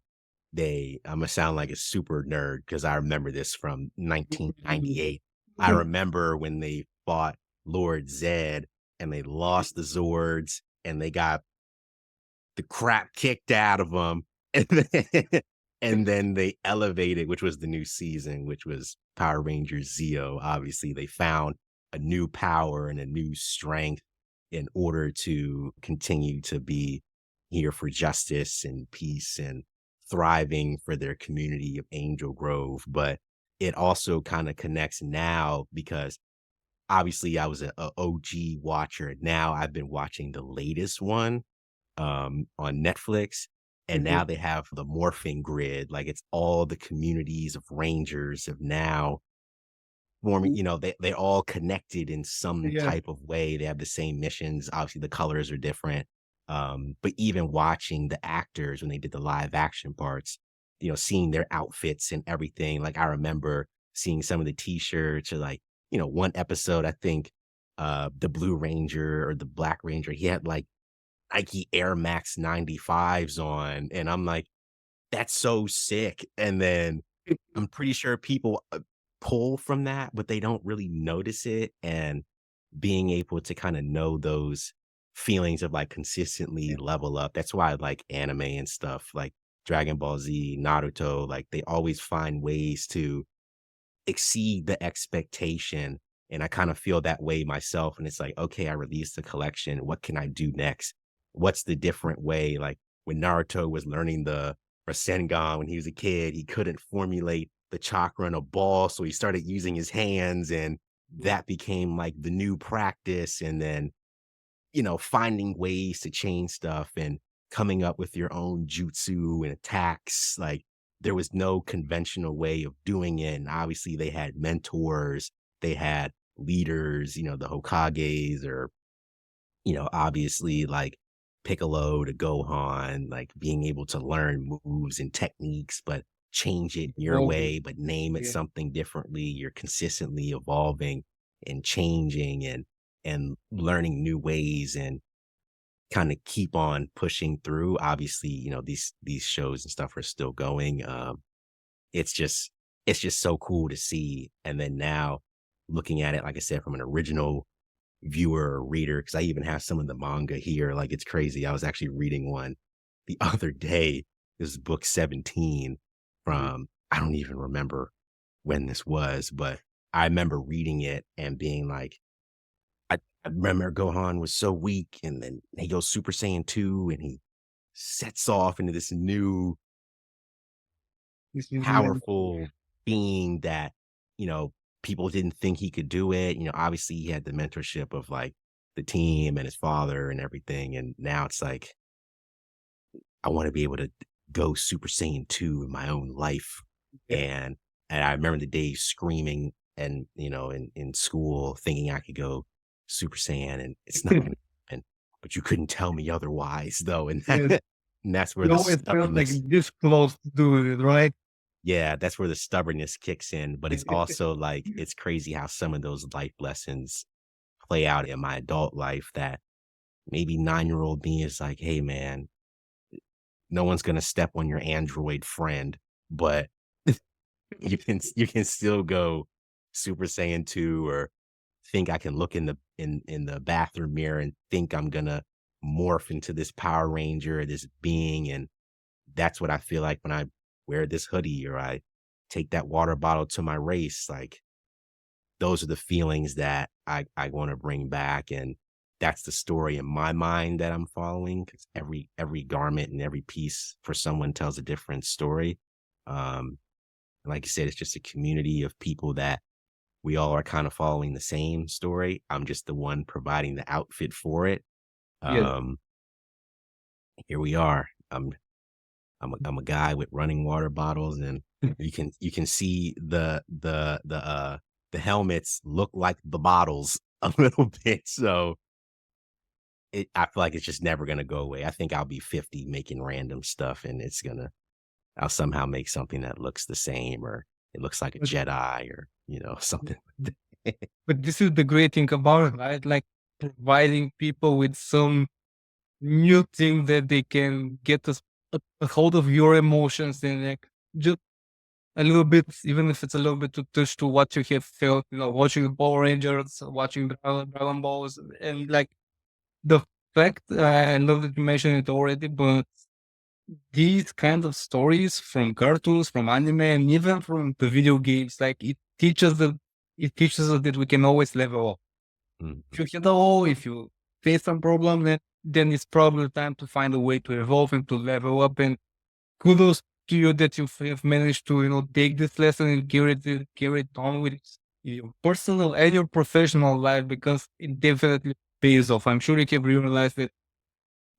Imma sound like a super nerd because I remember this from 1998. I remember when they fought Lord Zed and they lost the Zords and they got the crap kicked out of them, and then and then they elevated, which was the new season, which was Power Rangers Zeo. Obviously, they found a new power and a new strength in order to continue to be here for justice and peace and thriving for their community of Angel Grove. But it also kind of connects now because obviously I was a OG watcher. Now I've been watching the latest one on Netflix, and Mhm. now they have the morphing grid. Like it's all the communities of Rangers have now forming, they're all connected in some Yeah. type of way. They have the same missions. Obviously, the colors are different. But even watching the actors when they did the live action parts, seeing their outfits and everything. Like I remember seeing some of the t-shirts or like, one episode, I think the Blue Ranger or the Black Ranger, he had like Nike Air Max 95s on. And I'm like, that's so sick. And then I'm pretty sure people pull from that, but they don't really notice it. And being able to kind of know those feelings of like consistently level up. That's why I like anime and stuff like Dragon Ball Z, Naruto. Like they always find ways to exceed the expectation. And I kind of feel that way myself. And it's like, okay, I released the collection. What can I do next? What's the different way? Like when Naruto was learning the Rasengan when he was a kid, he couldn't formulate the chakra in a ball. So he started using his hands and that became like the new practice. And then finding ways to change stuff and coming up with your own jutsu and attacks. Like there was no conventional way of doing it. And obviously they had mentors, they had leaders, the Hokages or, obviously like Piccolo to Gohan, like being able to learn moves and techniques, but change it your Evolving. way, but name it Yeah. something differently. You're consistently evolving and changing and learning new ways and kind of keep on pushing through. Obviously, these shows and stuff are still going. It's just it's just so cool to see. And then now looking at it, like I said, from an original viewer or reader, because I even have some of the manga here. Like it's crazy. I was actually reading one the other day. This is book 17 Mhm. from I don't even remember when this was, but I remember reading it and being like, I remember Gohan was so weak, and then he goes Super Saiyan 2, and he sets off into this new This is meant. powerful being that, you know, people didn't think he could do it. Obviously he had the mentorship of like the team and his father and everything. And now it's like, I want to be able to go Super Saiyan 2 in my own life. Yeah. And and I remember the days screaming and in school thinking I could go Super Saiyan and it's not gonna happen. But you couldn't tell me otherwise though. And Yes. and that's where You the always felt like stubbornness this close to do it, right? yeah, that's where the stubbornness kicks in. But it's also like it's crazy how some of those life lessons play out in my adult life that maybe 9-year-old me is like, hey man, no one's gonna step on your android friend, but you can still go Super Saiyan 2 or think I can look in the bathroom mirror and think I'm gonna morph into this Power Ranger or this being, and that's what I feel like when I wear this hoodie or I take that water bottle to my race, like, those are the feelings that I wanna bring back, and that's the story in my mind that I'm following. Because every garment and every piece for someone tells a different story. Um like you said, it's just a community of people that we all are kind of following the same story. I'm just the one providing the outfit for it. Yes. Um, Here we are. I'm a guy with running water bottles, and you can see the helmets look like the bottles a little bit. So I feel like it's just never gonna go away. I think I'll be 50 making random stuff, and I'll somehow make something that looks the same or it looks like a But Jedi or, something like that. but this is the great thing about it, right? Like providing people with some new thing that they can get a hold of your emotions and like just a little bit, even if it's a little bit to touch to what you have felt, watching Power Rangers, watching Dragon Balls, and like the fact, I love that you mentioned it already, but these kind of stories from cartoons, from anime, and even from the video games, like it teaches us that we can always level up. Mhm. If you hit a wall, if you face some problem, then it's probably time to find a way to evolve and to level up. And kudos to you that you have managed to, take this lesson and carry it on with your personal and your professional life, because it definitely pays off. I'm sure you have realized that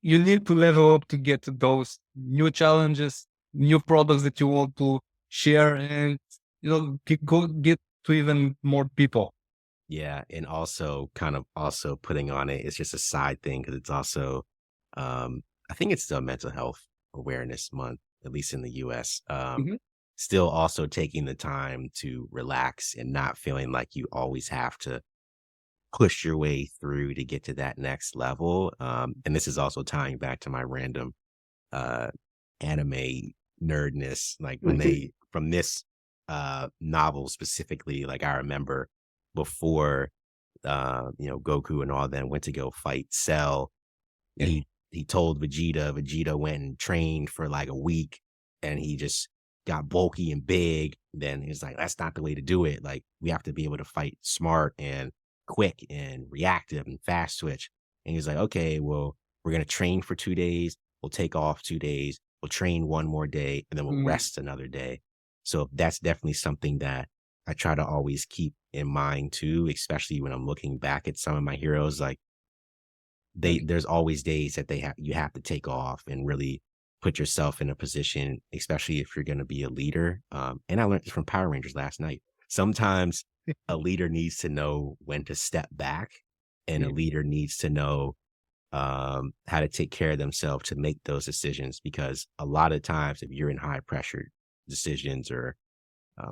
you need to level up to get to those new challenges, new products that you want to share, and get to even more people. Yeah, and also kind of also putting on it's just a side thing because it's also, I think it's still Mental Health Awareness Month, at least in the US. Mhm. Still also taking the time to relax and not feeling like you always have to push your way through to get to that next level. And this is also tying back to my random uh anime nerdness. Like when they from this novel specifically, like I remember before Goku and all them went to go fight Cell, Yeah. he told Vegeta went and trained for like a week and he just got bulky and big. Then he's like, that's not the way to do it. Like we have to be able to fight smart and quick and reactive and fast switch. And he's like, okay, well, we're gonna train for 2 days, we'll take off 2 days, we'll train one more day, and then we'll Mm, rest another day. So that's definitely something that I try to always keep in mind too, especially when I'm looking back at some of my heroes. Like there's always days that you have to take off and really put yourself in a position, especially if you're going to be a leader. And I learned this from Power Rangers last night. Sometimes a leader needs to know when to step back, and a yeah. leader needs to know how to take care of themselves to make those decisions. Because a lot of times, if you're in high pressure decisions or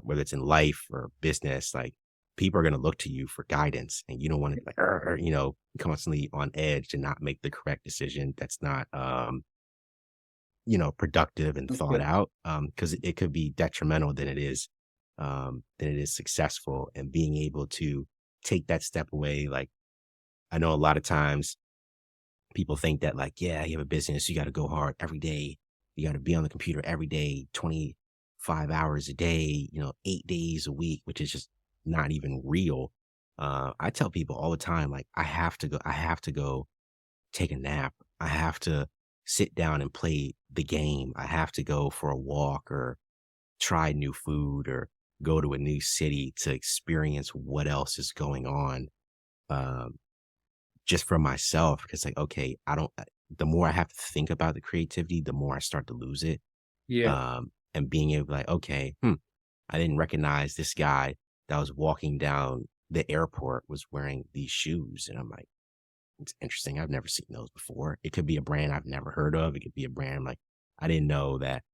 whether it's in life or business, like people are going to look to you for guidance and you don't want to be like, constantly on edge to not make the correct decision. That's not, productive and thought Yeah. out. Cause it could be detrimental than it is successful, and being able to take that step away. Like I know a lot of times people think that like, yeah, you have a business, you got to go hard every day. You got to be on the computer every day, 25 hours a day, 8 days a week, which is just not even real. I tell people all the time, like, I have to go take a nap. I have to sit down and play the game. I have to go for a walk or try new food or go to a new city to experience what else is going on. Um, just for myself, because like, okay, I don't the more I have to think about the creativity, the more I start to lose it. Yeah. And being able to like, okay, I didn't recognize this guy that was walking down the airport was wearing these shoes. And I'm like, it's interesting. I've never seen those before. It could be a brand I've never heard of. It could be a brand like I didn't know that,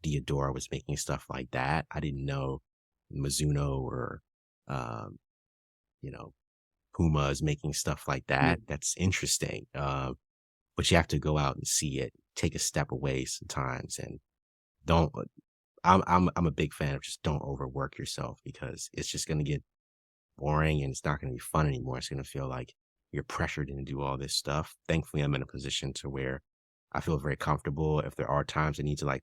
Diodora was making stuff like that. I didn't know Mizuno or um, you know, Puma is making stuff like Yeah. that. That's interesting. But you have to go out and see it, take a step away sometimes, and don't. I'm a big fan of just don't overwork yourself because it's just going to get boring and it's not going to be fun anymore. It's going to feel like you're pressured into do all this stuff. Thankfully, I'm in a position to where I feel very comfortable. If there are times I need to like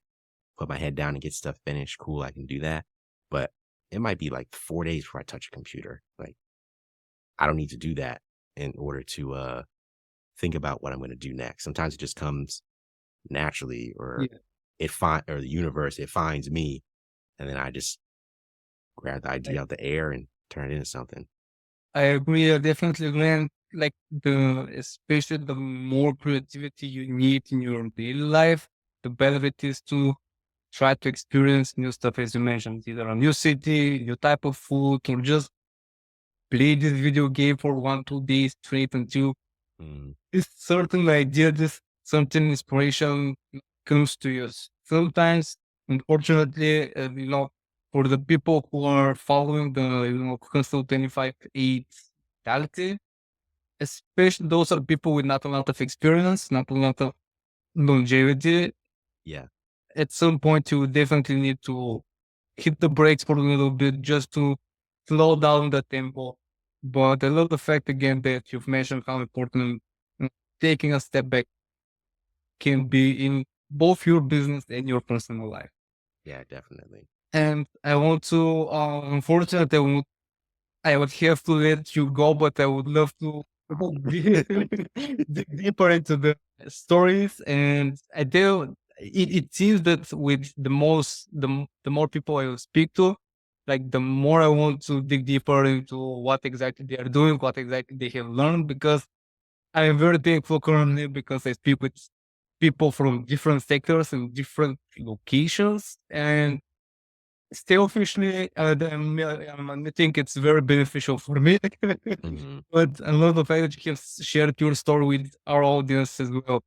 put my head down and get stuff finished, cool, I can do that. But it might be like 4 days before I touch a computer. Like I don't need to do that in order to think about what I'm going to do next. Sometimes it just comes naturally, or Yeah. or the universe it finds me, and then I just grab the idea out the air and turn it into something. I agree. I definitely agree. And like especially the more creativity you need in your daily life, the better it is to try to experience new stuff, as you mentioned, either a new city, new type of food, or just play this video game for 1, 2 days straight until Mm, this certain idea, this certain inspiration comes to you. Sometimes, unfortunately, for the people who are following the Hustle 25/8 mentality, especially those are people with not a lot of experience, not a lot of longevity. yeah. At some point, you definitely need to hit the brakes for a little bit just to slow down the tempo. But I love the fact again that you've mentioned how important taking a step back can be in both your business and your personal life. Yeah, definitely. And I want to, unfortunately, I would have to let you go, but I would love to dig deeper into the stories. And I tell it seems that with the more people I will speak to, like the more I want to dig deeper into what exactly they are doing, what exactly they have learned, because I am very thankful currently because I speak with people from different sectors and different locations, and selfishly, I think it's very beneficial for me. Hmm. But I love the fact that you have shared your story with our audience as well.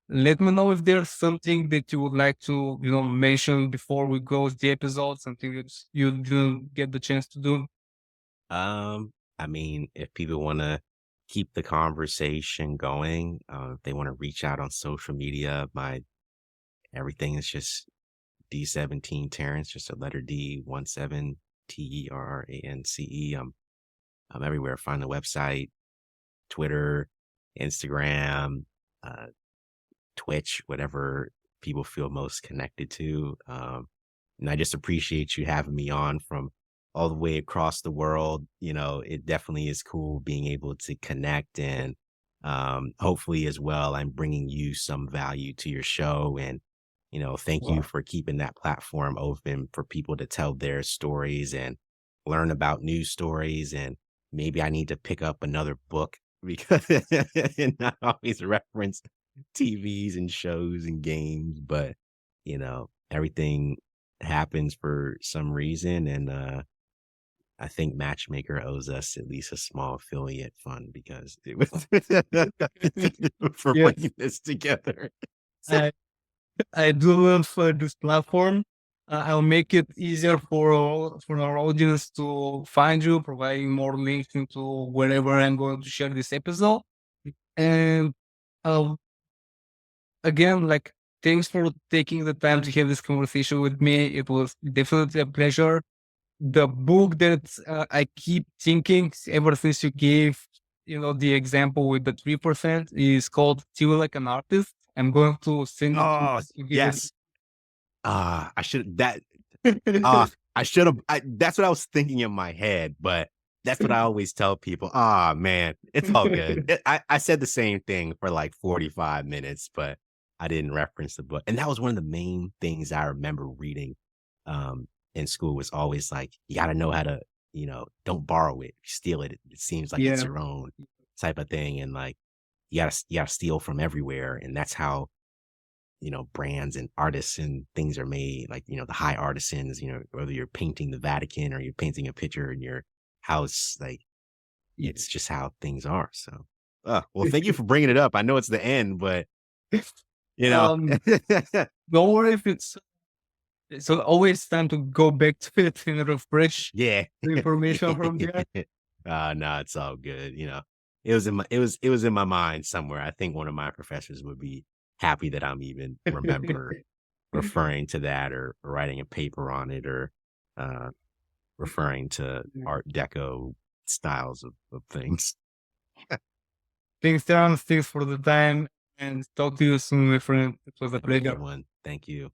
Let me know if there's something that you would like to, mention before we go with the episode, something that you didn't get the chance to do. I mean, if people want to keep the conversation going, if they want to reach out on social media, my everything is just D17 Terrance, just a letter D, 17 TERRANCE. I'm everywhere. Find the website, Twitter, Instagram, uh, Twitch, whatever people feel most connected to. And I just appreciate you having me on from all the way across the world. It definitely is cool being able to connect and hopefully as well, I'm bringing you some value to your show. And, thank you Wow. for keeping that platform open for people to tell their stories and learn about news stories. And maybe I need to pick up another book because and not always reference TVs and shows and games, but everything happens for some reason. And I think Matchmaker owes us at least a small affiliate fund because it was for Yes, putting this together. So, I, I do love this platform. I'll make it easier for our audience to find you, providing more links into wherever I'm going to share this episode. And uh, again, like, thanks for taking the time to have this conversation with me. It was definitely a pleasure. The book that I keep thinking ever since you gave, the example with the 3% is called Feel Like an Artist. I'm going to send it to oh you. Give it. yes. I should that I should have. That's what I was thinking in my head, but that's what I always tell people. Man, it's all good. I said the same thing for like 45 minutes, but I didn't reference the book. And that was one of the main things I remember reading in school was always like, you got to know how to, don't borrow it, steal it. It seems like it's Yeah. your own type of thing. And like, you gotta steal from everywhere. And that's how brands and artists and things are made, like, the high artisans, whether you're painting the Vatican or you're painting a picture in your house, like it's just how things are. So, well, thank you for bringing it up. I know it's the end, but you know, um, don't worry if it's always time to go back to it and refresh yeah. the information from there. No, it's all good. It was in my mind somewhere. I think one of my professors would be happy that I'm even remember referring to that or writing a paper on it or uh referring to Art Deco styles of things. Thanks, Terrance. Thanks for the time, and talk to you soon, my friend. It was a Have a good pleasure. one. Thank you.